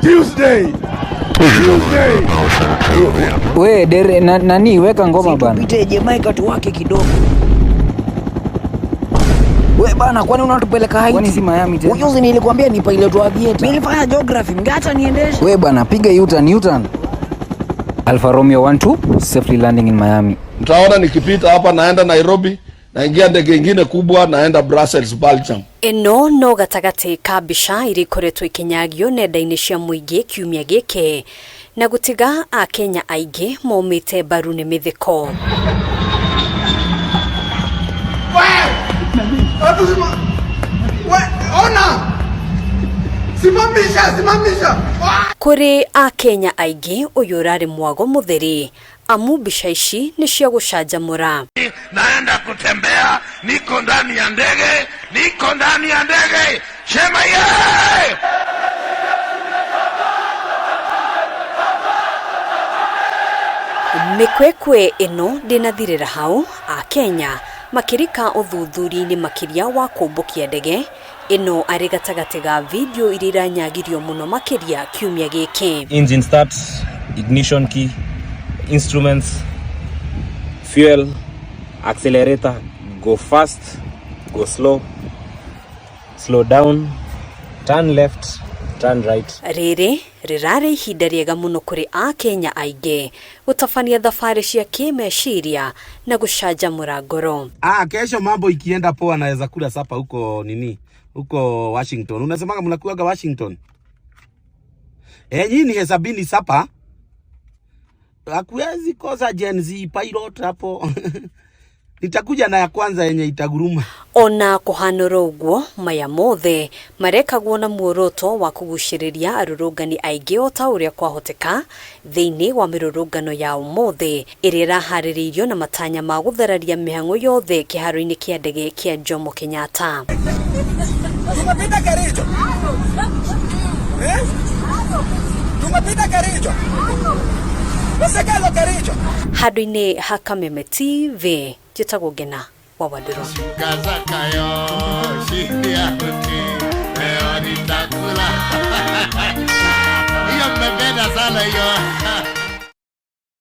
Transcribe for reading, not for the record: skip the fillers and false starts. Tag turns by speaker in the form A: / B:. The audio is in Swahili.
A: Tuesday.
B: We dere nani weka ngoma bana.
C: Tupite Jamaica tuwake kidogo. We bana, kwani unatupeleka Haiti?
B: Kwani si Miami tena?
C: Ujuzi nilikwambia ni pilot wa aviator. Nilifanya geography, mngata niendeshe.
B: We bana, piga U-turn. Alfa Romeo 12 safely landing in Miami.
A: Mtaona nikipita hapa naenda Nairobi, naingia ndege nyingine kubwa naenda Brussels, Belgium.
D: Eno no gatagate kabisha irikoretwo ikinyagio nenda-ini cia muingi kiumia giki na gutiga a Kenya aige momite baru ni mithiko. Simamisha. Kuri a Kenya aige uyorari mwago mutheri amu bica ici ni cia gucanjamura.
E: Naenda kutembea, niko ndani ya ndege. Shema ye!
D: Mikwekwe ino ndinathirira hau a Kenya makirika uthuthuri ni makiria wa kumbukia ndege ino ari gatagati ga video irira nyagirio muno makiria kiumia giki.
F: Engine start, ignition key, instruments, fuel, accelerator, go fast, go slow, slow down, turn left, turn right.
D: Rirari ihinda riega muno kuri a Kenya aige gutafania thafari cia kimeciria na gucanjamura ngoro.
G: Kesho mambo ikienda poa naweza kula sapa huko Washington. Unasemaga mnakuaga Washington? Nyinyi hesabini sapa. Hakuwezi kosa Gen Z pilot hapo. Nitakuja na ya kwanza yenye itaguruma.
D: Ona kuhanura uguo maya mothe marekagwo na muoroto wa kuguciriria arurungani aige o ta uria kwahoteka thiini wa mirurungano ya umothe iria irahaririirio na matanya ma guthararia mihango yothe kiharo-ini kia ndege kia Jomo Kenyatta.
H: Tumepita Kericho. Tumepita Kericho. Wasekalo Kericho.
D: Handũ-inĩ ha Kameme TV njĩtagwo Ngena wa Wadiro.
E: Kazakayo shikia kuti leo nitakula. Hiyo mmependa sana hiyo.